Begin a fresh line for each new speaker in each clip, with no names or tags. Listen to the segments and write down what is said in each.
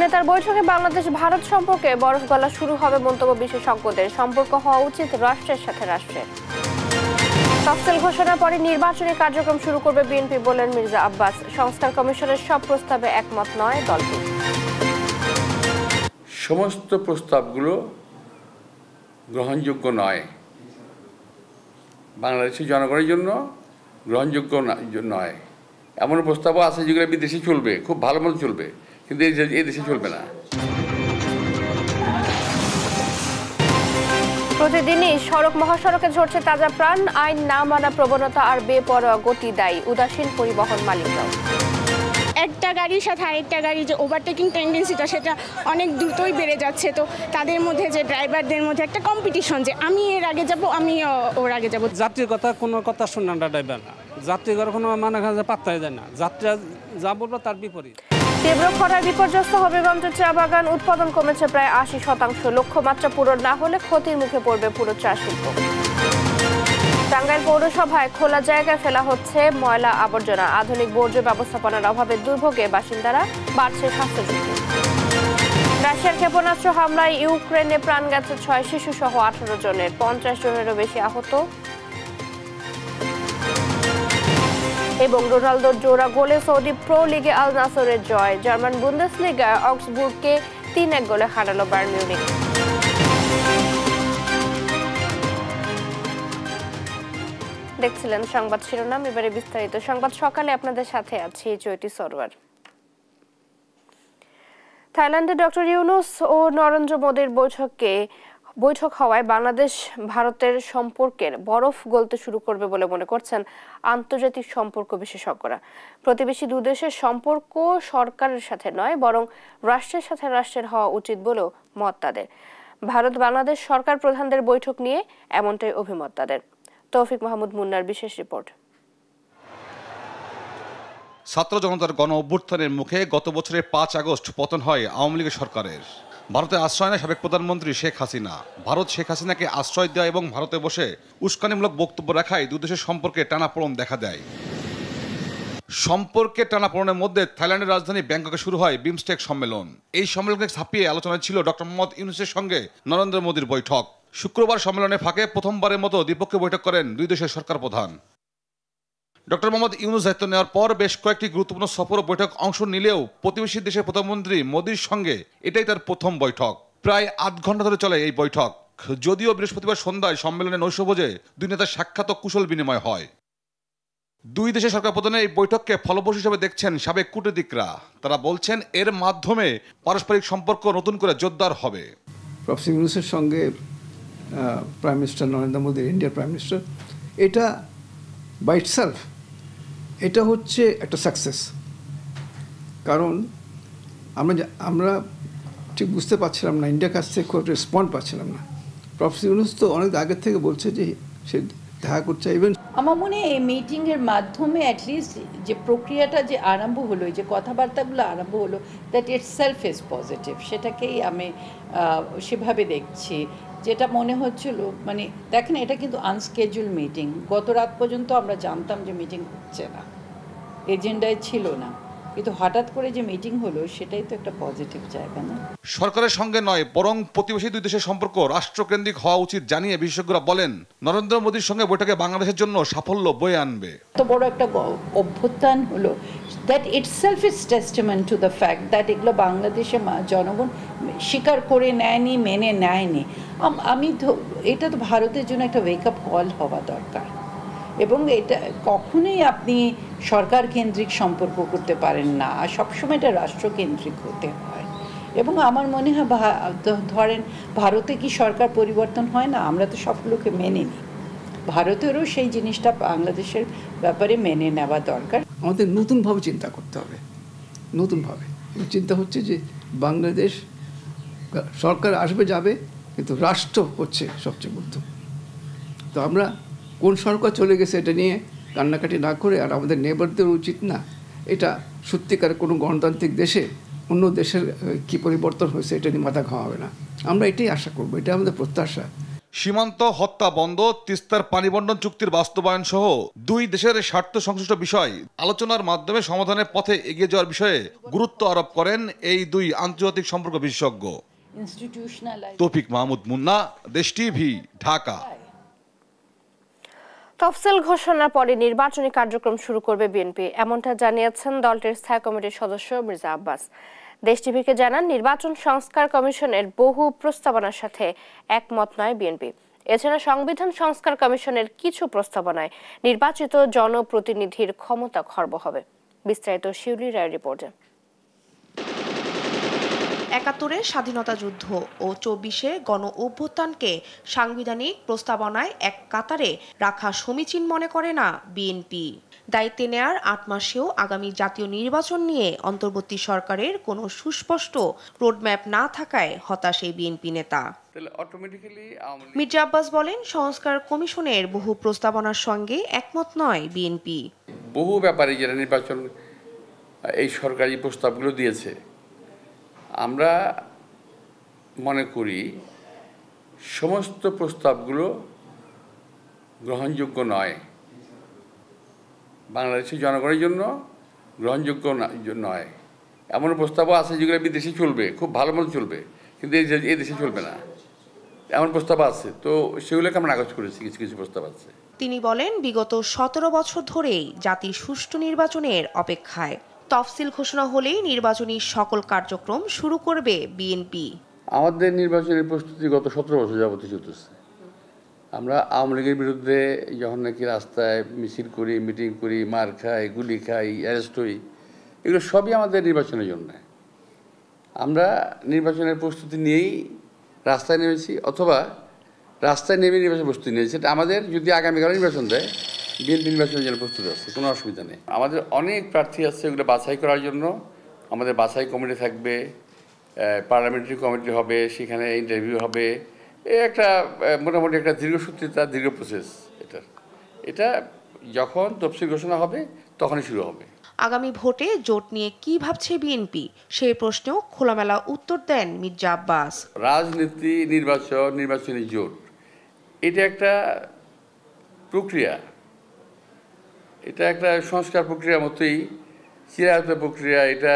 নেতার বৈঠকে বাংলাদেশ ভারত সম্পর্কে বরফ গলা শুরু হবে মন্তব্য বিশেষজ্ঞদের। সম্পর্ক হওয়া উচিত রাষ্ট্রের সাথে রাষ্ট্রের। তফসিল ঘোষণার পরে নির্বাচনী কার্যক্রম শুরু করবে বিএনপি বললেন মির্জা আব্বাস। সংস্কার কমিশনের সব প্রস্তাবে একমত নয় দলটি।
সমস্ত প্রস্তাবগুলো গ্রহণযোগ্য নয়, বাংলাদেশের জনগণের জন্য গ্রহণযোগ্য নয়। এমন প্রস্তাবও আছে যেগুলো বিদেশে চলবে, খুব ভালো মতো চলবে, কিন্তু এই দেশে চলবে না।
প্রতিদিনই সড়ক মহাসড়কে ঝরছে তাজা প্রাণ। আইন না মানা প্রবণতা আর বেপরোয়া গতি দায়ী উদাসীন পরিবহন মালিকরাও।
একটা গাড়ির সাথে আরেকটা গাড়ি যে ওভারটেকিং টেন্ডেন্সিটা সেটা অনেক দ্রুতই বেড়ে যাচ্ছে। তো তাদের মধ্যে যে ড্রাইভারদের মধ্যে একটা কম্পিটিশন যে আমি এর আগে যাব, আমি ওর আগে যাব।
যাত্রীর কথা কোনো কথা শুনে না ড্রাইভার না, যাত্রীর কোনো মানে পাত্তাই দেয় না, যাত্রীরা যা বলবো তার বিপরীত।
তীব্র খরায় বিপর্যস্ত হবিগঞ্জের চা বাগান। উৎপাদন কমেছে প্রায় 80%। লক্ষ্যমাত্রা পূরণ না হলে ক্ষতির মুখে পড়বে পুরো চা শিল্প। টাঙ্গাইল পৌরসভায় খোলা জায়গায় ফেলা হচ্ছে ময়লা আবর্জনা। আধুনিক বর্জ্য ব্যবস্থাপনার অভাবে দুর্ভোগে বাসিন্দারা, বাড়ছে স্বাস্থ্য ঝুঁকি। রাশিয়ার ক্ষেপণাস্ত্র হামলায় ইউক্রেনে প্রাণ গেছে 6 শিশু সহ 18 জনের, 50 জনেরও বেশি আহত। এবং রোনালদোর জোড়া গোলে সৌদি প্রো লিগে আল নাসরের জয়। জার্মান বুন্দেসলিগায় অক্সবুর্গকে 3-1 গোলে হারালো বায়ার্ন মিউনিখ। দেখছিলেন সংবাদ শিরোনাম, এবারে বিস্তারিত সংবাদ। সকালে আপনাদের সাথে আছি জ্যোতি সরওয়ার। থাইল্যান্ডে ডক্টর ইউনূস ও নরেন্দ্র মোদীর বৈঠক হওয়ায় বাংলাদেশ ভারতের সম্পর্কের বরফ গলতে শুরু করবে বলে মনে করছেন আন্তর্জাতিক সম্পর্ক বিশেষজ্ঞরা। প্রতিবেশী দুই দেশের সম্পর্ক সরকারের সাথে নয়, বরং রাষ্ট্রের সাথে রাষ্ট্রের হওয়া উচিত বলেও মত তাদের। ভারত বাংলাদেশ সরকার প্রধানদের বৈঠক নিয়ে এমনটাই অভিমত তাদের। তৌফিক মাহমুদ মুন্নার বিশেষ রিপোর্ট।
ছাত্র জনতার গণ অভ্যুত্থানের মুখে গত বছরের 5 আগস্ট পতন হয় আওয়ামী লীগের সরকারের। ভারতে আশ্রয় নেয় সাবেক প্রধানমন্ত্রী শেখ হাসিনা। ভারত শেখ হাসিনাকে আশ্রয় দেওয়া এবং ভারতে বসে উস্কানিমূলক বক্তব্য রাখায় দুই দেশের সম্পর্কে টানাপোড়েন দেখা দেয়। সম্পর্কে টানাপোড়েনের মধ্যে থাইল্যান্ডের রাজধানী ব্যাংককে শুরু হয় বিমস্টেক সম্মেলন। এই সম্মেলনকে ছাপিয়ে আলোচনায় ছিল ডক্টর মোহাম্মদ ইউনূসের সঙ্গে নরেন্দ্র মোদীর বৈঠক। শুক্রবার সম্মেলনের ফাঁকে প্রথমবারের মতো দ্বিপক্ষীয় বৈঠক করেন দুই দেশের সরকার প্রধান। ডক্টর মোহাম্মদ ইউনূস দায়িত্ব নেওয়ার পর বেশ কয়েকটি গুরুত্বপূর্ণ সফর ও বৈঠক অংশ নিলেও প্রতিবেশী দেশের প্রধানমন্ত্রী মোদীর সঙ্গে এটাই তার প্রথম বৈঠক। প্রায় 8 ঘন্টা ধরে চলে এই বৈঠক। যদিও বৃহস্পতিবার সন্ধ্যায় সম্মেলনে নৈশভোজে দুই নেতার সাক্ষাৎ ও কুশল বিনিময় হয়। দুই দেশের সরকার প্রধানের এই বৈঠককে ফলপ্রসূ হিসেবে দেখছেন সাবেক কূটনীতিকরা। তারা বলছেন এর মাধ্যমে পারস্পরিক সম্পর্ক নতুন করে জোরদার হবে।
প্রফেসর ইউনূসের সঙ্গে প্রাইম মিনিস্টার নরেন্দ্র মোদী, ইন্ডিয়ার প্রাইম মিনিস্টার, এটা বাই ইটসেলফ এটা হচ্ছে একটা সাকসেস। কারণ আমরা ঠিক বুঝতে পারছিলাম না, ইন্ডিয়ার কাছ থেকে খুব রেসপন্ড পাচ্ছিলাম না। প্রফেসর ইউনূস তো অনেক আগের থেকে বলছে যে সে দেখা করছে। ইভেন
আমার মনে হয় এই মিটিংয়ের মাধ্যমে অ্যাটলিস্ট যে প্রক্রিয়াটা যে আরম্ভ হলো, যে কথাবার্তাগুলো আরম্ভ হলো, that it self is positive. সেটাকেই আমি সেভাবে দেখছি। যেটা মনে হচ্ছিল, মানে দেখেন এটা কিন্তু আনস্কেজুল মিটিং। গত রাত পর্যন্ত আমরা জানতাম যে মিটিং হচ্ছে না, এজেন্ডায় ছিল না, কিন্তু হঠাৎ করে যে মিটিং হলো সেটাই তো একটা পজিটিভ জায়গা না?
সরকারের সঙ্গে নয়, বরং প্রতিবেশী দুই দেশের সম্পর্ক রাষ্ট্রকেন্দ্রিক হওয়া উচিত জানিয়ে বিশেষজ্ঞরা বলেন নরেন্দ্র মোদীর সঙ্গে বৈঠকে বাংলাদেশের জন্য সাফল্য বয়ে আনবে।
এত বড় একটা অভ্যুত্থান হলো, that itself is testament to the fact that এগুলো বাংলাদেশের জনগণ স্বীকার করে নেয়নি, মেনে নেয়নি। এটা তো ভারতের জন্য একটা ওয়েক আপ কল হওয়া দরকার। এবং এটা কখনোই আপনি সরকার কেন্দ্রিক সম্পর্ক করতে পারেন না, আর সবসময় এটা রাষ্ট্রকেন্দ্রিক হতে হয়। এবং আমার মনে হয় ধরেন ভারতে কি সরকার পরিবর্তন হয় না? আমরা তো সবগুলোকে মেনে নিই। ভারতেরও সেই জিনিসটা বাংলাদেশের ব্যাপারে মেনে নেওয়া দরকার।
আমাদের নতুনভাবে চিন্তা করতে হবে, নতুনভাবে চিন্তা হচ্ছে যে বাংলাদেশ সরকার আসবে যাবে, কিন্তু রাষ্ট্র হচ্ছে সবচেয়ে গুরুত্ব। তো আমরা কোন সরকার চলে গেছে এটা নিয়ে কান্নাকাটি না করে, আর আমাদের নেবারদের উচিত না এটা সত্যিকার কোনো গণতান্ত্রিক দেশে অন্য দেশের কি পরিবর্তন হয়েছে এটা নিয়ে মাথা ঘামাবে না। আমরা এটাই আশা করবো, এটা আমাদের প্রত্যাশা।
সীমান্ত হত্যা বন্ধ, তিস্তার পানি বণ্টন চুক্তির বাস্তবায়ন সহ দুই দেশের স্বার্থ সংশ্লিষ্ট বিষয় আলোচনার মাধ্যমে সমাধানের পথে এগিয়ে যাওয়ার বিষয়ে গুরুত্ব আরোপ করেন এই দুই আন্তর্জাতিক সম্পর্ক বিশেষজ্ঞ। তৌফিক মাহমুদ মুন্না, দেশ টিভি, ঢাকা।
তফসিল ঘোষণার পরে নির্বাচনী কার্যক্রম শুরু করবে বিএনপি, এমনটা জানিয়েছেন দলটির স্থায়ী কমিটির সদস্য মির্জা আব্বাস। দেশ টিভিকে জানান, নির্বাচন সংস্কার কমিশনের বহু প্রস্তাবনার সাথে একমত নয় বিএনপি। এছাড়া সংবিধান সংস্কার কমিশনের কিছু প্রস্তাবনায় নির্বাচিত জনপ্রতিনিধির ক্ষমতা খর্ব হবে। বিস্তারিত শিউলি রায়ের রিপোর্টে।
৭১-এ স্বাধীনতা যুদ্ধ ও ২৪-এ গণ অভ্যুত্থানকে সাংবিধানিক প্রস্তাবনায় এক কাতারে রাখা সমীচীন মনে করে না বিএনপি। দায়িত্বে নেয়ার ৮ মাসেও আগামী জাতীয় নির্বাচন নিয়ে অন্তর্বর্তী সরকারের কোনো সুস্পষ্ট রোডম্যাপ না থাকায় হতাশ এই বিএনপি নেতা। মির্জা আব্বাস বলেন, সংস্কার কমিশনের বহু প্রস্তাবনার সঙ্গে একমত নয় বিএনপি।
বহু ব্যাপারে যারা নির্বাচন এই সরকারি প্রস্তাবগুলো দিয়েছে, আমরা মনে করি সমস্ত প্রস্তাবগুলো গ্রহণযোগ্য নয়, বাংলাদেশের জনগণের জন্য গ্রহণযোগ্য নয়। এমন প্রস্তাবও আছে যেগুলো বিদেশে চলবে, খুব ভালো মতো চলবে, কিন্তু এই দেশে চলবে না, এমন প্রস্তাব আছে। তো সেগুলোকে আমরা নাকচ করেছি, কিছু কিছু প্রস্তাব আছে।
তিনি বলেন, বিগত ১৭ বছর ধরেই জাতি সুষ্ঠু নির্বাচনের অপেক্ষায়। তফসিল ঘোষণা হলেই নির্বাচনী সকল কার্যক্রম শুরু করবে বিএনপি।
আমাদের নির্বাচনের প্রস্তুতি গত ১৭ বছর যাবত চলতেছে। আমরা আওয়ামী লীগের বিরুদ্ধে যখন নাকি রাস্তায় মিছিল করি, মিটিং করি, মার খাই, গুলি খাই, অ্যারেস্ট হই, এগুলো সবই আমাদের নির্বাচনের জন্য। আমরা নির্বাচনের প্রস্তুতি নিয়েই রাস্তায় নেমেছি, অথবা রাস্তায় নেমে নির্বাচন প্রস্তুতি নিয়েছি। আমাদের যদি আগামীকাল নির্বাচন দেয়, বিএনপি নির্বাচনের জন্য প্রস্তুত আছে, কোনো অসুবিধা নেই। আমাদের অনেক প্রার্থী আছে, এগুলো বাছাই করার জন্য আমাদের বাছাই কমিটি থাকবে, পার্লামেন্টারি কমিটি হবে, সেখানে ইন্টারভিউ হবে। একটা মোটামুটি একটা দীর্ঘসূত্রিতা, দীর্ঘ প্রসেস। এটা যখন তফসিল ঘোষণা হবে তখনই শুরু হবে।
আগামী ভোটে জোট নিয়ে কি ভাবছে বিএনপি, সেই প্রশ্নেও খোলামেলা উত্তর দেন মির্জা আব্বাস।
রাজনীতি, নির্বাচনী জোট, এটা একটা প্রক্রিয়া, এটা একটা সংস্কার প্রক্রিয়ার মতোই, চিরায়ত প্রক্রিয়া, এটা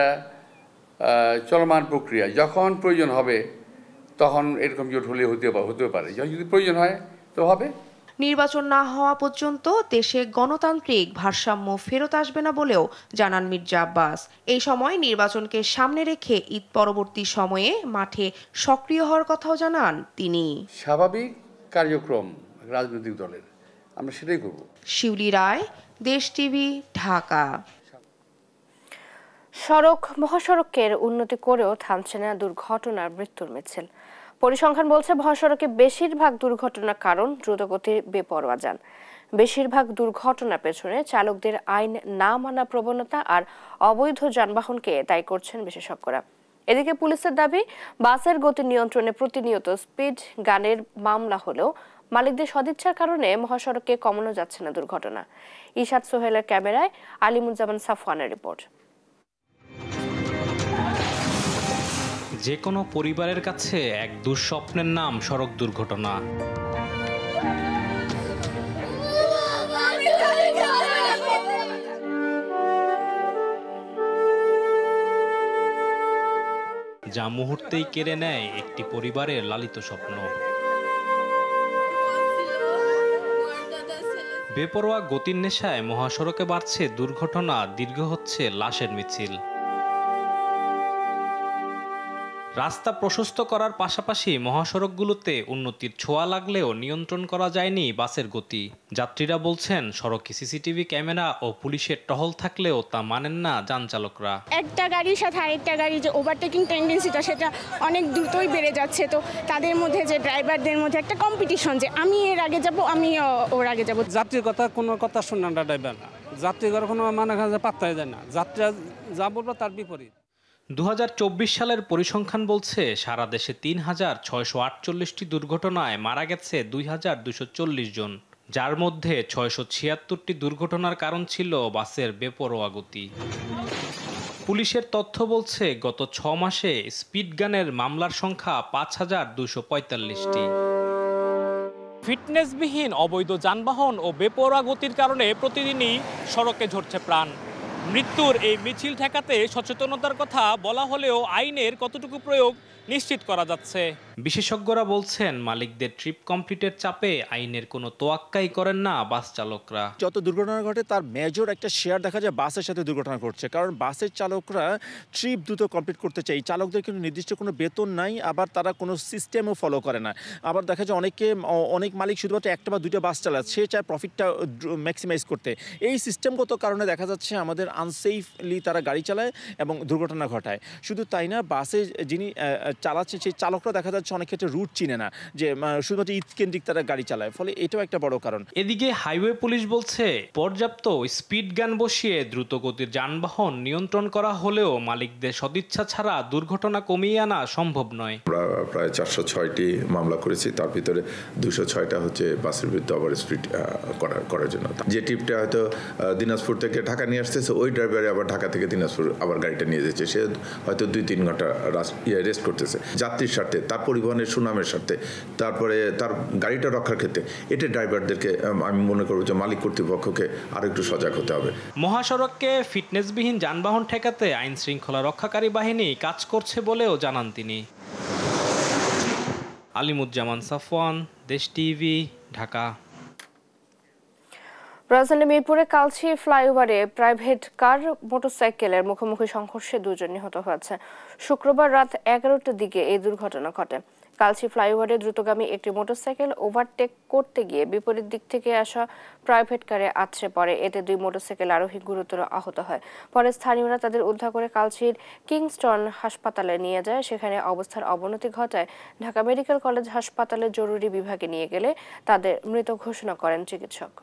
চলমান প্রক্রিয়া। যখন প্রয়োজন হবে তখন এরকম জোট হলে হতে পারে, যদি প্রয়োজন হয় তো হবে।
নির্বাচন না হওয়া পর্যন্ত দেশে গণতান্ত্রিক ভারসাম্য ফেরত আসবে না বলেও জানান মির্জা আব্বাস। এই সময় নির্বাচনকে সামনে রেখে ঈদ পরবর্তী সময়ে মাঠে সক্রিয় হওয়ার কথাও জানান তিনি।
স্বাভাবিক কার্যক্রম রাজনৈতিক দলের, আমরা সেটাই করব।
শিউলি রায়, দেশ টিভি, ঢাকা।
মহাসড়কের উন্নতি করেও থামছে না দুর্ঘটনার মৃত্যুর মিছিল। পরিসংখ্যান বলছে, মহাসড়কে বেশিরভাগ দুর্ঘটনার কারণ দ্রুতগতির বেপরোয়া যান। বেশিরভাগ দুর্ঘটনার পেছনে চালকদের আইন না মানা প্রবণতা আর অবৈধ যানবাহনকে দায়ী করছেন বিশেষজ্ঞরা। এদিকে পুলিশের দাবি, বাসের গতি নিয়ন্ত্রণে প্রতিনিয়ত স্পিড গানের মামলা হলেও মালিকদের সদিচ্ছার কারণে মহাসড়কে কমানো যাচ্ছে না দুর্ঘটনা। ইশাদ সোহেলের ক্যামেরায় আলিমুজ্জামান সাফওয়ানের রিপোর্ট।
যে কোনো পরিবারের কাছে এক দুঃস্বপ্নের নাম সড়ক দুর্ঘটনা। যা মুহূর্তেই কেড়ে নেয় একটি পরিবারের লালিত স্বপ্ন। বেপরোয়া গতির নেশায় মহাসড়কে বাড়ছে দুর্ঘটনা, দীর্ঘ হচ্ছে লাশের মিছিল। রাস্তা প্রশস্ত করার পাশাপাশি মহাসড়কগুলোতে উন্নতির ছোঁয়া লাগলেও নিয়ন্ত্রণ করা যায়নি বাসের গতি। যাত্রীরা বলছেন, সড়কে সিসিটিভি ক্যামেরা ও পুলিশের টহল থাকলেও তা মানেন না যান চালকরা।
একটা গাড়ির সাথে আরেকটা গাড়ি যে ওভারটেকিং টেন্ডেন্সিটা, সেটা অনেক দ্রুতই বেড়ে যাচ্ছে। তো তাদের মধ্যে যে ড্রাইভারদের মধ্যে একটা কম্পিটিশন, যে আমি এর আগে যাব, আমি ওর আগে যাব।
যাত্রীর কোনো কথা শুনে না ড্রাইভার না, যাত্রীর কোনো পাত্তাই দেয় না, যাত্রীরা যা বলবে তার বিপরীত।
2024 সালের পরিসংখ্যান বলছে, সারা দেশে ৩,৬৪৮টি দুর্ঘটনায় মারা গেছে ২,২৪০ জন, যার মধ্যে ৬৭৬টি দুর্ঘটনার কারণ ছিল বাসের বেপরোয়া গতি। পুলিশের তথ্য বলছে, গত ৬ মাসে স্পিড গানের মামলার সংখ্যা ৫,২৪৫টি। ফিটনেসবিহীন অবৈধ যানবাহন ও বেপরোয়া গতির কারণে প্রতিদিনই সড়কে ঝরছে প্রাণ। মৃত্যুর এই মিছিল ঠেকাতে সচেতনতার কথা বলা হলেও আইনের কতটুকু প্রয়োগ নিশ্চিত করা যাচ্ছে। বিশেষজ্ঞরা বলছেন মালিকদের ট্রিপ কমপ্লিটের চাপে আইনের কোনো তোয়াক্কাই করেন না বাস চালকরা।
যত দুর্ঘটনা ঘটে তার মেজর একটা শেয়ার দেখা যায় বাসের সাথে দুর্ঘটনা ঘটছে, কারণ বাসের চালকরা ট্রিপ দ্রুত কমপ্লিট করতে চাই, চালকদের কিন্তু নির্দিষ্ট কোনো বেতন নাই, আবার তারা কোনো সিস্টেমও ফলো করে না। আবার দেখা যায় অনেক মালিক শুধুমাত্র একটা বা দুইটা বাস চালায়, সে চায় প্রফিটটা ম্যাক্সিমাইজ করতে। এই সিস্টেমগত কারণে দেখা যাচ্ছে আমাদের আনসেফলি তারা গাড়ি চালায় এবং দুর্ঘটনা ঘটায়। শুধু তাই না, বাসে যিনি চালাচ্ছে সেই চালকরা দেখা যাচ্ছে অনেক ক্ষেত্রে রুট চিনে না, যে শুধুমাত্র ঈদকেন্দ্রিক তারা গাড়ি চালায়, ফলে এটাও একটা বড় কারণ।
এদিকে হাইওয়ে পুলিশ বলছে পর্যাপ্ত স্পিড গান বসিয়ে দ্রুতগতির যানবাহন নিয়ন্ত্রণ করা হলেও মালিকদের সদিচ্ছা ছাড়া দুর্ঘটনা কমিয়ে আনা সম্ভব নয়।
প্রায় 406টি মামলা করেছি, তার ভিতরে 206টা হচ্ছে বাসের বিরুদ্ধে ওভার স্পিড করার জন্য। যে ট্রিপটা হয়তো দিনাজপুর থেকে ঢাকা নিয়ে আসতেছে, ওই ড্রাইভারে আবার ঢাকা থেকে দিনাজপুর আবার গাড়িটা নিয়ে যাচ্ছে, সে হয়তো 2-3 ঘন্টা রেস্ট করতেছে যাত্রীর স্বার্থে, তার পরিবহনের সুনামের স্বার্থে, তারপরে তার গাড়িটা রক্ষার ক্ষেত্রে। এটা ড্রাইভারদেরকে আমি মনে করব যে মালিক কর্তৃপক্ষকে আরো একটু সজাগ হতে হবে।
মহাসড়ককে ফিটনেসবিহীন যানবাহন ঠেকাতে আইন শৃঙ্খলা রক্ষাকারী বাহিনী কাজ করছে বলেও জানান তিনি। আলিমুজ্জামান সাফওয়ান, দেশ টিভি, ঢাকা।
রাজধানী মিরপুরে কালচি ফ্লাইওভারে প্রাইভেট কার মোটরসাইকেলের মুখোমুখি সংঘর্ষে 2 জন নিহত হয়েছে। শুক্রবার রাত 11টার দিকে এই দুর্ঘটনা ঘটে। কালচি ফ্লাইওভারে দ্রুতগামী একটি মোটরসাইকেল ওভারটেক করতে গিয়ে বিপরীত দিক থেকে আসা প্রাইভেট কারে আছড়ে পড়ে। এতে 2 মোটরসাইকেল আরোহী গুরুতর আহত হয়। পরে স্থানীয়রা তাদের উদ্ধার করে কালচির কিংস্টন হাসপাতালে নিয়ে যায়। সেখানে অবস্থার অবনতি ঘটায় ঢাকা মেডিকেল কলেজ হাসপাতালের জরুরি বিভাগে নিয়ে গেলে তাদের মৃত ঘোষণা করেন চিকিৎসক।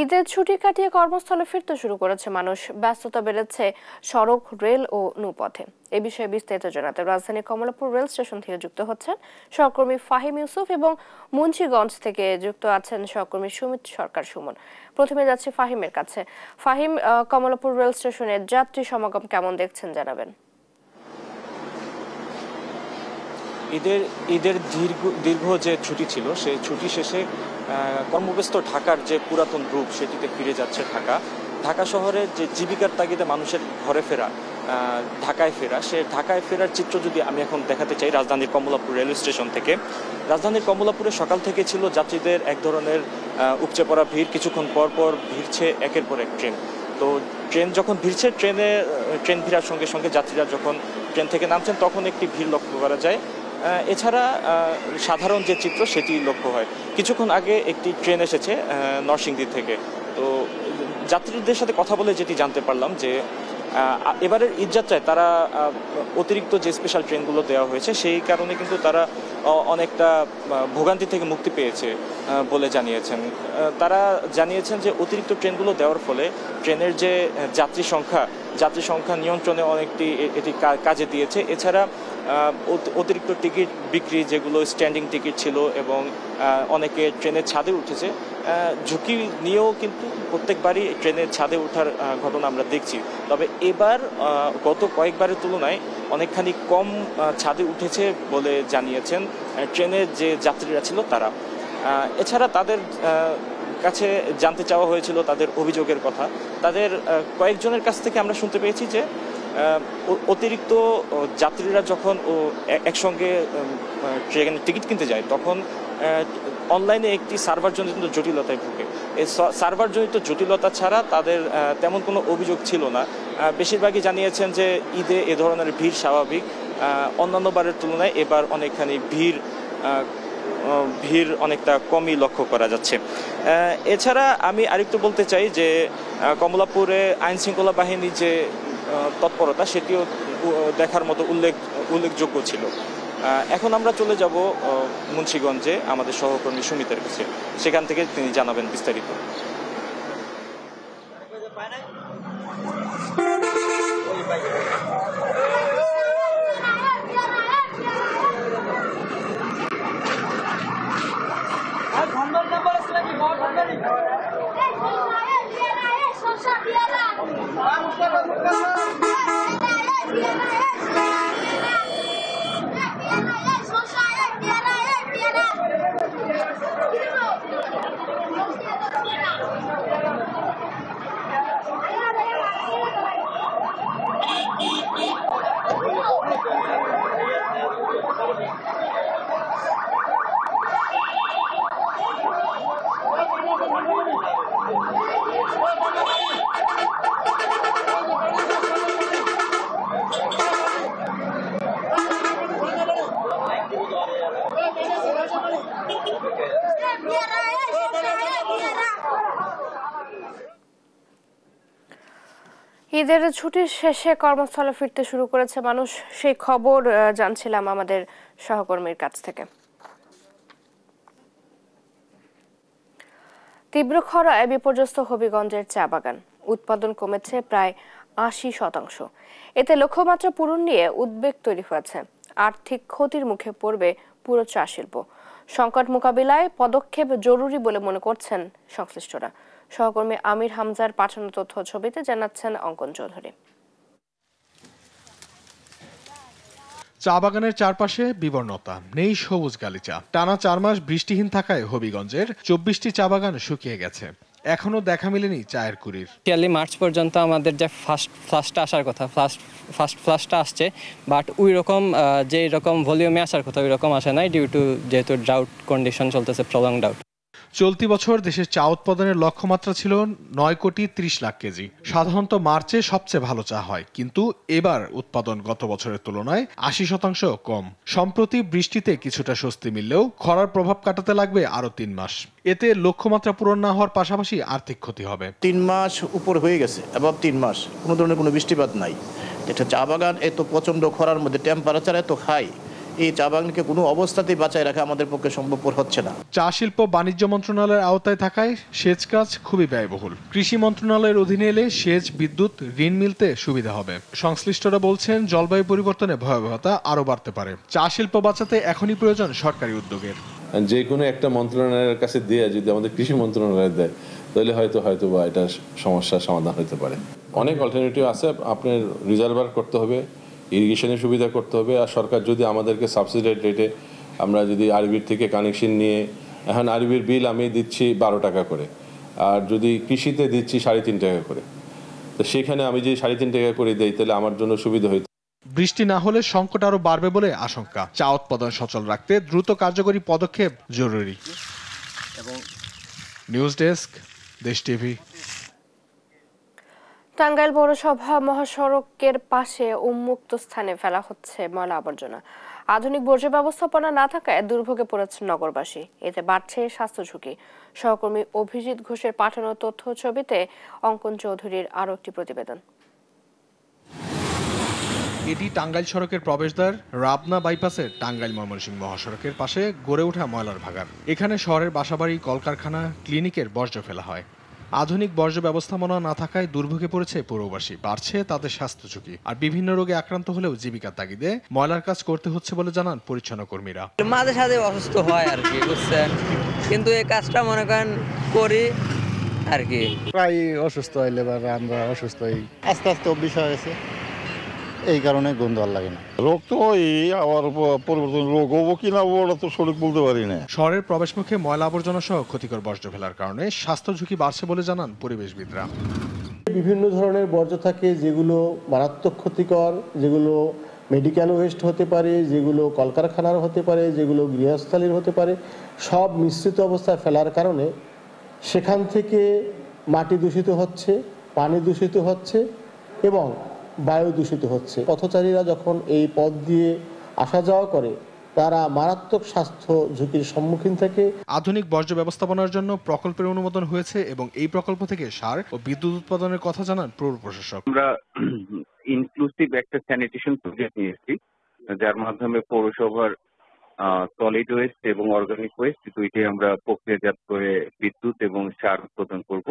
ঈদের ছুটি কাটিয়ে কর্মস্থলে ফিরতে শুরু করেছে মানুষ। ব্যস্ততা বেড়েছে সড়ক, রেল ও নৌপথে। এ বিষয়ে বিস্তারিত জানাতে রাজধানী কমলাপুর রেল স্টেশন থেকে যুক্ত হচ্ছেন সহকর্মী ফাহিম ইউসুফ এবং মুন্সিগঞ্জ থেকে যুক্ত আছেন সহকর্মী সুমিত সরকার সুমন। প্রথমে যাচ্ছি ফাহিমের কাছে। ফাহিম, কমলাপুর রেল স্টেশনের যাত্রী সমাগম কেমন দেখছেন জানাবেন।
ঈদের দীর্ঘ যে ছুটি ছিল, সেই ছুটি শেষে কর্মব্যস্ত ঢাকার যে পুরাতন রূপ সেটিতে ফিরে যাচ্ছে ঢাকা শহরের যে জীবিকার তাগিদে মানুষের ঘরে ফেরা, ঢাকায় ফেরা, সে ঢাকায় ফেরার চিত্র যদি আমি এখন দেখাতে চাই রাজধানীর কমলাপুর রেলওয়ে স্টেশন থেকে। রাজধানীর কমলাপুরে সকাল থেকে ছিল যাত্রীদের এক ধরনের উপচে পড়া ভিড়। কিছুক্ষণ পর পর ভিড়ছে একের পর এক ট্রেন। তো ট্রেন যখন ভিড়ছে, ট্রেন ভিড়ার সঙ্গে সঙ্গে যাত্রীরা যখন ট্রেন থেকে নামছেন তখন একটি ভিড় লক্ষ্য করা যায়। এছাড়া সাধারণ যে চিত্র সেটি লক্ষ্য হয়। কিছুক্ষণ আগে একটি ট্রেন এসেছে নরসিংদী থেকে। তো যাত্রীদের সাথে কথা বলে যেটি জানতে পারলাম যে এবারের ঈদযাত্রায় তারা অতিরিক্ত যে স্পেশাল ট্রেনগুলো দেওয়া হয়েছে সেই কারণে কিন্তু তারা অনেকটা ভোগান্তি থেকে মুক্তি পেয়েছে বলে জানিয়েছেন। তারা জানিয়েছেন যে অতিরিক্ত ট্রেনগুলো দেওয়ার ফলে ট্রেনের যে যাত্রী সংখ্যা নিয়ন্ত্রণে অনেকটি এটি কাজে দিয়েছে। এছাড়া অতিরিক্ত টিকিট বিক্রি, যেগুলো স্ট্যান্ডিং টিকিট ছিল এবং অনেকে ট্রেনের ছাদে উঠেছে, ঝুঁকি নিয়েও কিন্তু প্রত্যেকবারই ট্রেনের ছাদে ওঠার ঘটনা আমরা দেখছি। তবে এবার গত কয়েকবারের তুলনায় অনেকখানি কম ছাদে উঠেছে বলে জানিয়েছেন ট্রেনের যে যাত্রীরা ছিল তারা। এছাড়া তাদের কাছে জানতে চাওয়া হয়েছিল তাদের অভিযোগের কথা। তাদের কয়েকজনের কাছ থেকে আমরা শুনতে পেয়েছি যে অতিরিক্ত যাত্রীরা যখন একসঙ্গে ট্রেনের টিকিট কিনতে যায় তখন অনলাইনে একটি সার্ভারজনিত জটিলতায় ভুগে। এই সার্ভারজনিত জটিলতা ছাড়া তাদের তেমন কোনো অভিযোগ ছিল না। বেশিরভাগই জানিয়েছেন যে ঈদে এ ধরনের ভিড় স্বাভাবিক, অন্যান্য বারের তুলনায় এবার অনেকখানি ভিড় অনেকটা কমই লক্ষ্য করা যাচ্ছে। এছাড়া আমি আরেকটু বলতে চাই যে কমলাপুরে আইন শৃঙ্খলা বাহিনীর যে তৎপরতা সেটিও দেখার মতো উল্লেখযোগ্য ছিল। এখন আমরা চলে যাব মুন্সিগঞ্জে আমাদের সহকর্মী সুমিতের কাছে, সেখান থেকে তিনি জানাবেন বিস্তারিত।
ঈদের ছুটির শেষে কর্মস্থলে ফিরতে শুরু করেছে মানুষ, সেই খবর জানছিলাম আমাদের সহকর্মীর কাছ থেকে। তীব্র খরায় বিপর্যস্ত হবিগঞ্জের চা বাগান, উৎপাদন কমেছে প্রায় ৮০%। এতে লক্ষ্যমাত্রা পূরণ নিয়ে উদ্বেগ তৈরি হয়েছে। আর্থিক ক্ষতির মুখে পড়বে পুরো চা শিল্প। সংকট মোকাবিলায় পদক্ষেপ জরুরি বলে মনে করছেন সংশ্লিষ্টরা। সহকর্মী আমির হামজার পাঠানো তথ্য ছবিতে জানাচ্ছেন অঙ্কন চৌধুরী।
চা বাগানের চারপাশে বিবর্ণতা, নেই সবুজ গালিচা। টানা ৪ মাস বৃষ্টিহীন থাকায় হবিগঞ্জের ২৪টি চা বাগান শুকিয়ে গেছে। এখনো দেখা মেলেনি চায়ের কুড়ির।
মার্চ পর্যন্ত আমাদের যে ফার্স্টটা আসার কথা, ফার্স্ট ফ্লাশটা আসছে, বাট ওই রকম যে রকম ভলিউমে আসার কথা ওই রকম আসে নাই, ডিউ টু যেহেতু ড্রাউট কন্ডিশন চলতেছে, প্রলং ড্রাউট।
চলতি বছর দেশের চা উৎপাদনের লক্ষ্যমাত্রা ছিল ৯,৩০,০০,০০০ কেজি। সাধারণত মার্চে সবচেয়ে ভালো চা হয়, কিন্তু এবার উৎপাদন গত বছরের তুলনায় ৮০% কম। সম্প্রতি বৃষ্টিতে কিছুটা স্বস্তি মিললেও খরার প্রভাব কাটাতে লাগবে আরো ৩ মাস। এতে লক্ষ্যমাত্রা পূরণ না হওয়ার পাশাপাশি আর্থিক ক্ষতি হবে।
৩ মাস উপর হয়ে গেছে এবং ৩ মাস কোনো ধরনের কোনো বৃষ্টিপাত নাই। এটা চা বাগান এত প্রচন্ড খরার মধ্যে টেম্পারেচার এত হাই, এই চা বাগানকে কোনো অবস্থাতেই বাঁচায় রাখা আমাদের পক্ষে সম্ভবপর হচ্ছে না।
চা শিল্প বাণিজ্য মন্ত্রণালয়ের আওতায় থাকায় সেচ কাজ খুবই ব্যয়বহুল। কৃষি মন্ত্রণালয়ের অধীনে এলে সেচ, বিদ্যুৎ, ঋণ মিলতে সুবিধা হবে। সংশ্লিষ্টরা বলছেন জলবায়ু পরিবর্তনে ভয়াবহতা আরও বাড়তে পারে। চা শিল্প বাঁচাতে এখনই প্রয়োজন সরকারি উদ্যোগের।
যে কোনো একটা মন্ত্রণালয়ের কাছে দিয়ে যদি আমাদের কৃষি মন্ত্রণালয় দেয়, তাহলে হয়তো বা এটা সমস্যার সমাধান হতে পারে। অনেক অল্টারনেটিভ আছে। আপনার রিজার্ভার করতে হবে, ইরিগেশনের সুবিধা করতে হবে। আর সরকার যদি আমাদেরকে সাবসিডাইড রেটে, আমরা যদি আরবির থেকে কানেকশন নিয়ে, এখন আরবির বিল আমি দিচ্ছি ১২ টাকা করে, আর যদি কৃষিতে দিচ্ছি ৩.৫ টাকা করে, তো সেখানে আমি যদি ৩.৫ টাকা করে দিই, তাহলে আমার জন্য সুবিধা হইত।
বৃষ্টি না হলে সংকট আরো বাড়বে বলে আশঙ্কা। চা উৎপাদন সচল রাখতে দ্রুত কার্যকরী পদক্ষেপ জরুরি। নিউজ ডেস্ক, দেশ টিভি।
টাঙ্গাইল পৌরসভা মহাসড়কের পাশে উন্মুক্ত স্থানে ফেলা হচ্ছে ময়লা আবর্জনা। আধুনিক বর্জ্য ব্যবস্থাপনা না থাকায় দুর্ভোগে পড়েছে নগরবাসী। এতে বাড়ছে স্বাস্থ্য ঝুঁকি। সহকর্মী অভিজিৎ ঘোষের পাঠানো তথ্য ছবিতে অঙ্কন চৌধুরীর আরও একটি প্রতিবেদন।
এটি টাঙ্গাইল সড়কের প্রবেশদ্বার রাবনা বাইপাসের টাঙ্গাইল ময়মনসিংহ মহাসড়কের পাশে গড়ে ওঠা ময়লার ভাগাড়। এখানে শহরের বাসাবাড়ি, কলকারখানা, ক্লিনিকের বর্জ্য ফেলা হয়। আধুনিক বর্জ্য ব্যবস্থাপনা না থাকায় দুর্ভোগে পড়েছে পৌরবাসী। বাড়ছে তাদের স্বাস্থ্য ঝুঁকি। আর বিভিন্ন রোগে আক্রান্ত হলেও জীবিকার তাগিদে ময়লার কাজ করতে হচ্ছে বলে জানান পরিচ্ছন্ন কর্মীরা।
মাঝে সাঝে অসুস্থ হয় আর কি, বুঝছেন, কিন্তু এই কাজটা মনে করেন করি আর কি।
প্রায় অসুস্থ হইলে আমরা অসুস্থ হই, আস্তে আস্তে অভ্যাস হয়ে গেছে, এই কারণে গন্ধ আর লাগে না।
রোগ তো আবার পরিবর্তন, রোগ হবো কিনা ওটা তো সঠিক বলতে পারি না।
শহরের প্রবেশমুখে ময়লা আবর্জনা সহ ক্ষতিকর বর্জ্য ফেলার কারণে স্বাস্থ্য ঝুঁকি বাড়ছে বলে জানান পরিবেশবিদরা।
বিভিন্ন ধরনের বর্জ্য থাকে, যেগুলো মারাত্মক ক্ষতিকর, যেগুলো মেডিকেল ওয়েস্ট হতে পারে, যেগুলো কলকারখানার হতে পারে, যেগুলো গৃহস্থালীর হতে পারে। সব মিশ্রিত অবস্থায় ফেলার কারণে সেখান থেকে মাটি দূষিত হচ্ছে, পানি দূষিত হচ্ছে এবং বায়ু দূষিত হচ্ছে। পথচারীরা যখন এই পথ দিয়ে আসা যাওয়া করে, তারা মারাত্মক স্বাস্থ্য ঝুঁকির সম্মুখীন থাকে।
আধুনিক বর্জ্য ব্যবস্থাপনার জন্য প্রকল্পের অনুমোদন হয়েছে এবং এই প্রকল্প থেকে সার ও বিদ্যুৎ উৎপাদনের কথা জানান পৌর প্রশাসক।
আমরা ইনক্লুসিভ একটা স্যানিটেশন প্রজেক্ট নিয়েছি, যার মাধ্যমে পৌরসভার সলিড ওয়েস্ট এবং অর্গানিক ওয়েস্ট দুইটাই আমরা প্রক্রিয়াজাত করে বিদ্যুৎ এবং সার উৎপাদন করব।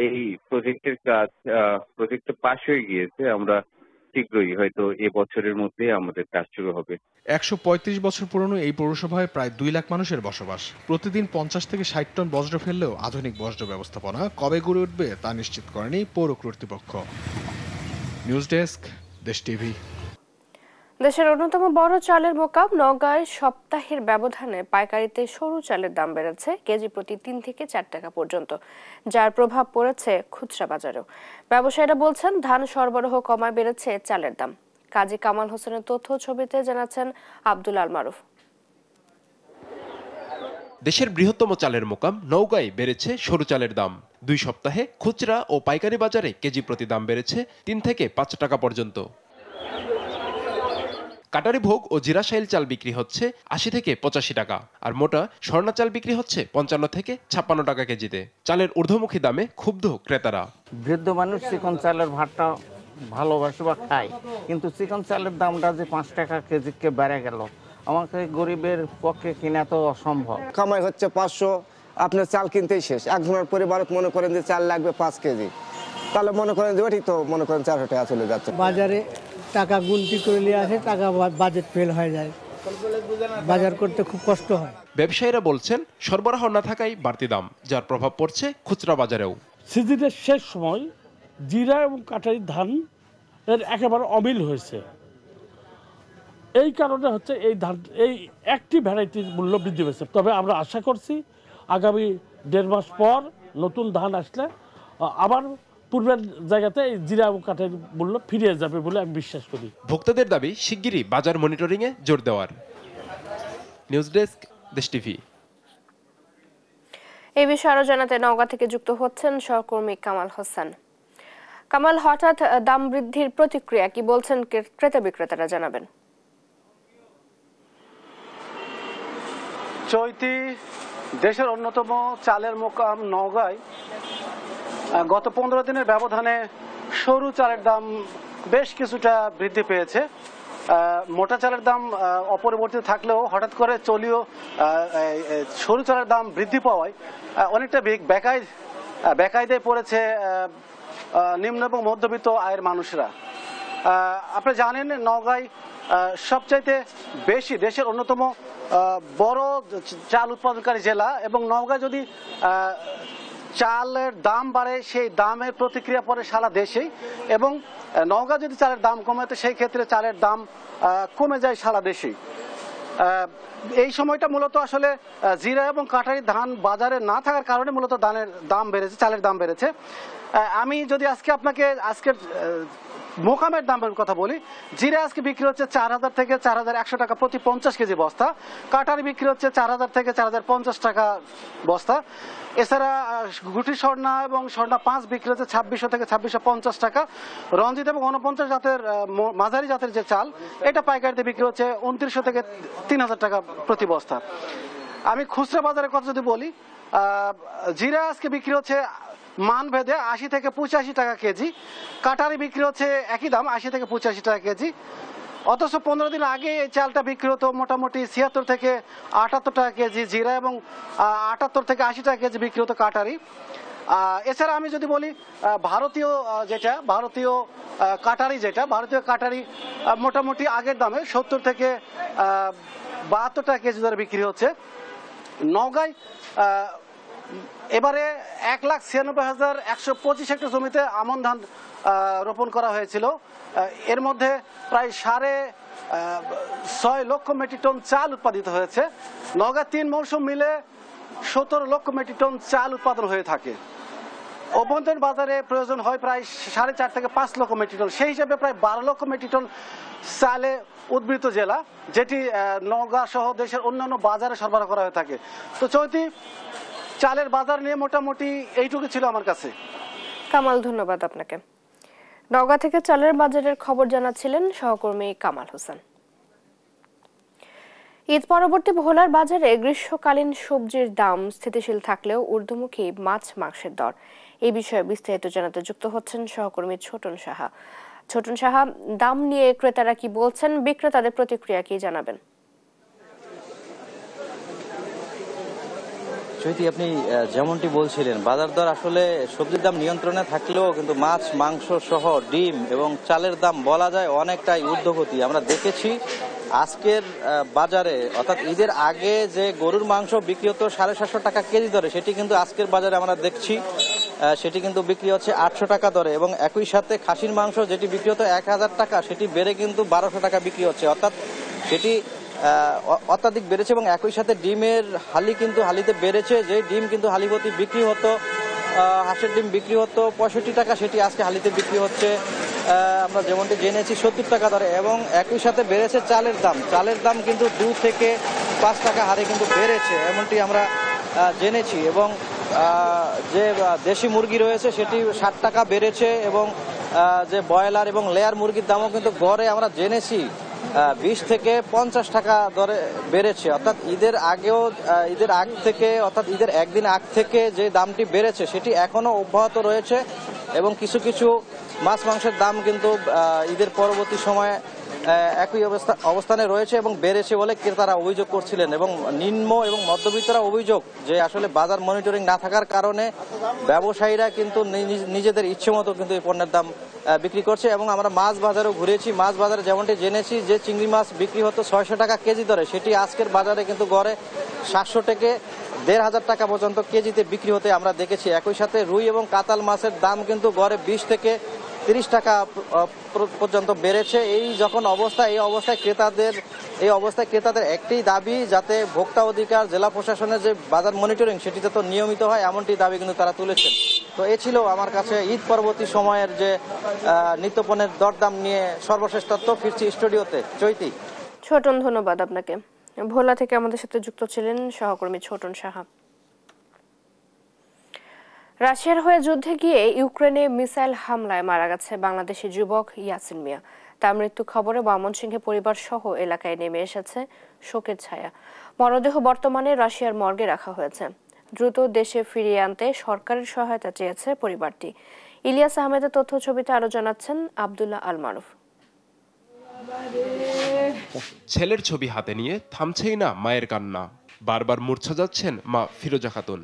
এই প্রজেক্টের কাজ প্রজেক্টটা পাশ হয়ে গিয়েছে। আমরা শীঘ্রই হয়তো এ বছরের মধ্যে আমাদের কাজ শুরু হবে।
১৩৫ বছর পুরনো এই পৌরসভায় প্রায় ২ লাখ মানুষের বসবাস। প্রতিদিন ৫০ থেকে ৬০ টন বর্জ্য ফেললেও আধুনিক বর্জ্য ব্যবস্থাপনা কবে গড়ে উঠবে তা নিশ্চিত করেনি পৌর কর্তৃপক্ষ। নিউজ ডেস্ক, দেশ টিভি।
দেশের অন্যতম বড় চালের মোকাম নওগাঁয় সপ্তাহের ব্যবধানে পাইকারিতে সরু চালের দাম বেড়েছে কেজি প্রতি ৩ থেকে ৪ টাকা পর্যন্ত, যার প্রভাব পড়েছে খুচরা বাজারেও। ব্যবসায়ীরা বলছেন ধান সরবরাহ কমায় বেড়েছে চালের দাম। কাজী কামাল হোসেনের তথ্য ছবিতে জানাচ্ছেন আব্দুল আল মারুফ।
দেশের বৃহত্তম চালের মোকাম নওগাঁয় বেড়েছে সরু চালের দাম। 2 সপ্তাহে খুচরা ও পাইকারি বাজারে কেজি প্রতি দাম বেড়েছে 3 থেকে 5 টাকা পর্যন্ত। কাটারি ভোগ ও জিরাশাইল চাল বিক্রি হচ্ছে 80 থেকে 85 টাকা, আর মোটা স্বর্ণা চাল বিক্রি হচ্ছে 55 থেকে 56 টাকা কেজিতে। চালের ঊর্ধ্বমুখী দামে ক্ষুব্ধ ক্রেতারা।
বৃদ্ধ মানুষ চিকন চালের ভাতটা ভালোবাসে বা খায়, কিন্তু চিকন চালের দামটা যে 5 টাকা কেজিকে বেড়ে গেল, আমাকে গরিবের পক্ষে কিনা তো অসম্ভব।
কামাই হচ্ছে 500, আপনার চাল কিনতেই শেষ। একজনের পরিবারত মনে করেন যে চাল লাগবে 5 কেজি, তাহলে মনে করেন যে ওটি তো মনে করেন 400 টাকা চলে যাচ্ছে।
বাজারে টাকা গুনতি করে নিয়ে আসে, টাকা বাজেট ফেল হয়ে যায়, বাজার করতে খুব কষ্ট হয়।
ব্যবসায়ীরা বলছেন সরবরাহ না থাকায় বাড়তি দাম, যার প্রভাব পড়ছে খুচরা বাজারেও।
সিজনের শেষ সময় জিরা এবং কাটারি ধান এর একেবারে অমিল হয়েছে। এই কারণে হচ্ছে এই একটি ভ্যারাইটির মূল্য বৃদ্ধি পেয়েছে। তবে আমরা আশা করছি আগামী 1.5 মাস পর নতুন ধান আসলে আবার পূর্বের জায়গাতে এই জিরা এবং কাঠের মূল্য ফিরে যাবে বলে আমি বিশ্বাস করি।
ভোক্তাদের দাবি শিগগিরই বাজার মনিটরিংয়ে জোর দেওয়ার। নিউজ ডেস্ক, দেশ টিভি।
এই বিষয়ে আরো জানাতে নওগাঁ থেকে যুক্ত হচ্ছেন সহকর্মী কামাল হোসেন। কামাল, হঠাৎ দাম বৃদ্ধির প্রতিক্রিয়া কি বলছেন ক্রেতা বিক্রেতারা, জানাবেন।
চৈতি, দেশের অন্যতম চালের মোকাম নওগাঁয় গত 15 দিনের ব্যবধানে সরু চালের দাম বেশ কিছুটা বৃদ্ধি পেয়েছে। মোটা চালের দাম অপরিবর্তিত থাকলেও হঠাৎ করে সরু চালের দাম বৃদ্ধি পাওয়ায় অনেকটা বেকায়দায় পড়েছে নিম্ন এবং মধ্যবিত্ত আয়ের মানুষরা। আপনি জানেন নওগাঁয় সবচাইতে বেশি দেশের অন্যতম বড় চাল উৎপাদনকারী জেলা, এবং নওগাঁ যদি চালের দাম বাড়ে সেই দামের প্রতিক্রিয়া পড়ে সারা দেশেই, এবং নওগাঁ যদি চালের দাম কমে তো সেই ক্ষেত্রে চালের দাম কমে যায় সারা দেশেই। এই সময়টা মূলত আসলে জিরা এবং কাটারি ধান বাজারে না থাকার কারণে মূলত চালের দাম বেড়েছে। আমি যদি আপনাকে আজকের মোকামের দামের কথা বলি, জিরা আজকে বিক্রি হচ্ছে 4000 থেকে 4100 টাকা প্রতি 50 কেজি বস্তা। কাটারি বিক্রি হচ্ছে 4000 থেকে 4050 টাকা বস্তা। এছাড়া গুটি স্বর্ণা এবং স্বর্ণা 5 বিক্রি হচ্ছে 2600 থেকে 2650 টাকা। রঞ্জিত এবং 49 জাতের মাঝারি জাতের যে চাল, এটা পাইকারিতে বিক্রি হচ্ছে 2900 থেকে 3000 টাকা প্রতি বস্তা। আমি খুচরা বাজারের কথা যদি বলি, জিরা আজকে বিক্রি হচ্ছে মান ভেদে 80 থেকে 85 টাকা কেজি। কাটারি বিক্রি হচ্ছে একই দাম 80 থেকে 85 টাকা কেজি। অথচ 15 দিন আগে এই চালটা বিক্রি হতো মোটামুটি 76 থেকে 78 টাকা কেজি জিরা, এবং 78 থেকে 80 টাকা কেজি বিক্রি হতো কাটারি। এছাড়া আমি যদি বলি ভারতীয় কাটারি মোটামুটি আগের দামে 70 থেকে 72 টাকা কেজি ধরে বিক্রি হচ্ছে। নওগাঁয় এবারে 1,96,125 হেক্টর জমিতে আমন ধান রোপণ করা হয়েছিল। এর মধ্যে প্রায় 6.5 লক্ষ মেট্রিক টন চাল উৎপাদিত হয়েছে। নওগাঁ 3 মৌসুম মিলে 17 লক্ষ মেট্রিক টন চাল উৎপাদন হয়ে থাকে। অভ্যন্তরীণ বাজারে প্রয়োজন হয় প্রায় 4.5 থেকে 5 লক্ষ মেট্রিক টন। সেই হিসাবে প্রায় 12 লক্ষ মেট্রিক টন চালে উদ্বৃত্ত জেলা, যেটি নওগাঁ সহ দেশের অন্যান্য বাজারে সরবরাহ করা হয়ে থাকে। তো চৈতি, চালের বাজার নিয়ে মোটামুটি এইটুকু ছিল আমার কাছে।
কামাল, ধন্যবাদ আপনাকে। নওগাঁ থেকে চালের বাজারের খবর জানাচ্ছিলেন সহকর্মী কামাল হোসেন। ঈদ পরবর্তী ভোলার বাজারে গ্রীষ্মকালীন সবজির দাম স্থিতিশীল থাকলেও ঊর্ধ্বমুখী মাছ মাংসের দর। এই বিষয়ে বিস্তারিত জানাতে যুক্ত হচ্ছেন সহকর্মী ছোটন সাহা। ছোটন সাহা, দাম নিয়ে ক্রেতারা কি বলছেন, বিক্রেতাদের প্রতিক্রিয়া কি, জানাবেন।
চৈতি, আপনি যেমনটি বলছিলেন, বাজার দর আসলে সবজির দাম নিয়ন্ত্রণে থাকলেও কিন্তু মাছ মাংস সহ ডিম এবং চালের দাম বলা যায় অনেকটাই ঊর্ধ্বগতি। আমরা দেখেছি আজকের বাজারে, অর্থাৎ ঈদের আগে যে গরুর মাংস বিক্রি হতো 750 টাকা কেজি দরে, সেটি কিন্তু আজকের বাজারে আমরা দেখছি সেটি কিন্তু বিক্রি হচ্ছে 800 টাকা দরে, এবং একই সাথে খাসির মাংস যেটি বিক্রি হতো 1000 টাকা, সেটি বেড়ে কিন্তু 1200 টাকা বিক্রি হচ্ছে, অর্থাৎ সেটি অত্যাধিক বেড়েছে। এবং একই সাথে ডিমের হালিতে বেড়েছে। যে ডিম কিন্তু হালিপতি বিক্রি হতো, হাঁসের ডিম বিক্রি হতো 65 টাকা, সেটি আজকে হালিতে বিক্রি হচ্ছে আমরা যেমনটি জেনেছি 70 টাকা দরে, এবং একই সাথে বেড়েছে চালের দাম। চালের দাম কিন্তু 2 থেকে 5 টাকা হারে কিন্তু বেড়েছে, এমনটি আমরা জেনেছি। এবং যে দেশি মুরগি রয়েছে সেটি 60 টাকা বেড়েছে, এবং যে ব্রয়লার এবং লেয়ার মুরগির দামও কিন্তু গড়ে আমরা জেনেছি 20 থেকে 50 টাকা দরে বেড়েছে। অর্থাৎ ঈদের আগ থেকে, অর্থাৎ ঈদের একদিন আগ থেকে যে দামটি বেড়েছে সেটি এখনো অব্যাহত রয়েছে, এবং কিছু কিছু মাছ মাংসের দাম কিন্তু ঈদের পরবর্তী সময়ে একই অবস্থানে রয়েছে এবং বেড়েছে বলে ক্রেতারা অভিযোগ করছিলেন। এবং নিম্ন এবং মধ্যবিত্তরা অভিযোগ যে আসলে বাজার মনিটরিং না থাকার কারণে ব্যবসায়ীরা কিন্তু নিজেদের ইচ্ছে মতো কিন্তু এই পণ্যের দাম বিক্রি করছে। এবং আমরা মাছ বাজারেও ঘুরেছি, মাছ বাজারে যেমনটি জেনেছি যে চিংড়ি মাছ বিক্রি হতো 600 টাকা কেজি দরে, সেটি আজকের বাজারে কিন্তু গড়ে 700 থেকে 1500 টাকা পর্যন্ত কেজিতে বিক্রি হতে আমরা দেখেছি। একই সাথে রুই এবং কাতাল মাছের দাম কিন্তু গড়ে 20 থেকে 30 টাকা পর্যন্ত বেড়েছে। এই অবস্থায় ক্রেতাদের একটি দাবি, যাতে ভোক্তা অধিকার জেলা প্রশাসনের যে বাজার মনিটরিং সেটি যাতে নিয়মিত হয়, এমনটি দাবি কিন্তু তারা তুলেছেন। তো এ ছিল আমার কাছে ঈদ পরবর্তী সময়ের যে নিত্যপণ্যের দরদাম নিয়ে সর্বশেষ তথ্য। ফিরছি স্টুডিওতে। চৈতি।
ছোটন, ধন্যবাদ আপনাকে। ভোলা থেকে আমাদের সাথে যুক্ত ছিলেন সহকর্মী ছোটন সাহা। রাশিয়ার হয়ে যুদ্ধে গিয়ে ইউক্রেনে মিসাইল হামলায় মারা গেছে বাংলাদেশি যুবক ইয়াসিন মিয়া। তার মৃত্যু খবরে ময়মনসিংহে পরিবার সহ এলাকায় নেমে এসেছে শোকের ছায়া। মরদেহ বর্তমানে রাশিয়ার মর্গে রাখা হয়েছে। দ্রুত দেশে ফিরিয়ে আনতে সরকারের সহায়তা চেয়েছে পরিবারটি। ইলিয়াস আহমেদের তথ্য ছবিতে আরো জানাচ্ছেন আব্দুল্লাহ আল মারুফ।
ছেলের ছবি হাতে নিয়ে থামছেই না মায়ের কান্না। বারবার মূর্ছা যাচ্ছেন মা ফিরোজা খাতুন।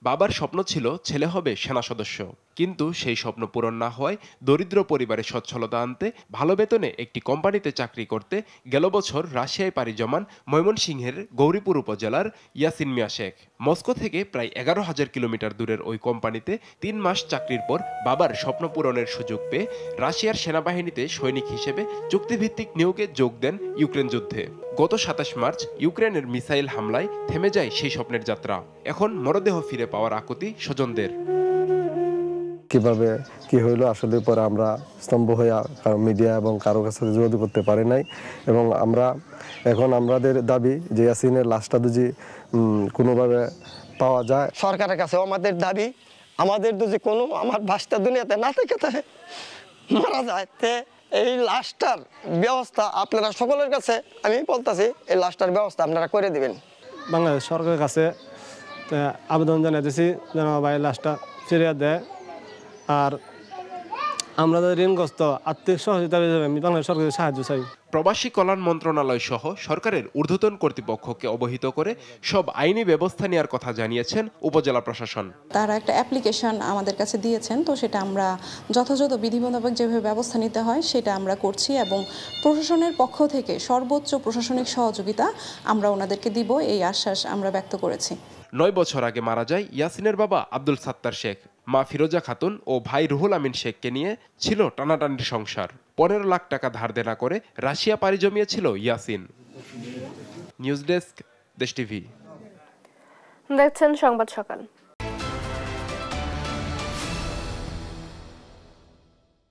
বাবার স্বপ্ন ছিল ছেলে হবে সেনা সদস্য, কিন্তু সেই স্বপ্ন পূরণ না হওয়ায় দরিদ্র পরিবারে সচ্ছলতা আনতে ভালো বেতনে একটি কোম্পানিতে চাকরি করতে গেল বছর রাশিয়ায় পাড়ি জমান ময়মনসিংহের গৌরীপুর উপজেলার ইয়াসিন মিয়া শেখ। মস্কো থেকে প্রায় 11,000 কিলোমিটার দূরের ওই কোম্পানিতে 3 মাস চাকরির পর বাবার স্বপ্ন পূরণের সুযোগ পেয়ে রাশিয়ার সেনাবাহিনীতে সৈনিক হিসেবে চুক্তিভিত্তিক নিয়োগে যোগ দেন ইউক্রেন যুদ্ধে। গত 27 মার্চ ইউক্রেনের মিসাইল হামলায় থেমে যায় সেই স্বপ্নের যাত্রা। এখন মরদেহ ফিরে পাওয়ার আকুতি স্বজনদের।
কিভাবে কি হইলো আসলে পরে আমরা স্তম্ভ হয়ে মিডিয়া এবং কারো কাছে যোগাযোগ করতে পারি নাই, এবং আমাদের দাবি যে ইয়াসিনের লাশটা যদি কোনোভাবে পাওয়া যায়।
সরকারের কাছে আমাদের দাবি, আমাদের যদি আমার ভাষটা দুনিয়াতে না থেকে মারা যায়, তে এই লাশটার ব্যবস্থা আপনারা সকলের কাছে আমি বলতেছি, এই লাশটার ব্যবস্থা আপনারা করে দিবেন।
বাংলাদেশ সরকারের কাছে আবেদন জানাইতেছি যেন ভাই লাশটা ফিরিয়ে দেয়। আর আমরা ঋণগ্রস্ত আর্থিক সহযোগিতা হিসেবে আমি বাংলাদেশ সরকারের সাহায্য চাই।
প্রবাসী কল্যাণ মন্ত্রণালয় সহ সরকারের ঊর্ধ্বতন কর্তৃপক্ষকে অবহিত করে সব আইনি ব্যবস্থা নেওয়ার কথা জানিয়েছেন উপজেলা প্রশাসন।
তারা একটা অ্যাপ্লিকেশন আমাদের কাছে দিয়েছেন, তো সেটা আমরা যথাযথ বিধি মোতাবেক যেভাবে ব্যবস্থা নিতে হয় সেটা আমরা করছি, এবং প্রশাসনের পক্ষ থেকে সর্বোচ্চ প্রশাসনিক সহযোগিতা আমরা ওনাদেরকে দিব, এই আশ্বাস আমরা ব্যক্ত করেছি।
9 বছর আগে মারা যায় ইয়াসিনের বাবা আব্দুল সাত্তার শেখ। মা ফিরোজা খাতুন ও ভাই রুহুল আমিন শেখকে নিয়ে ছিল টানাটানির সংসার। 15 লাখ টাকা ধার দেনা করে রাশিয়া পাড়ি জমিয়েছিল ইয়াসিন। নিউজ ডেস্ক, দেশ টিভি।
দেখছেন সংবাদ সকাল।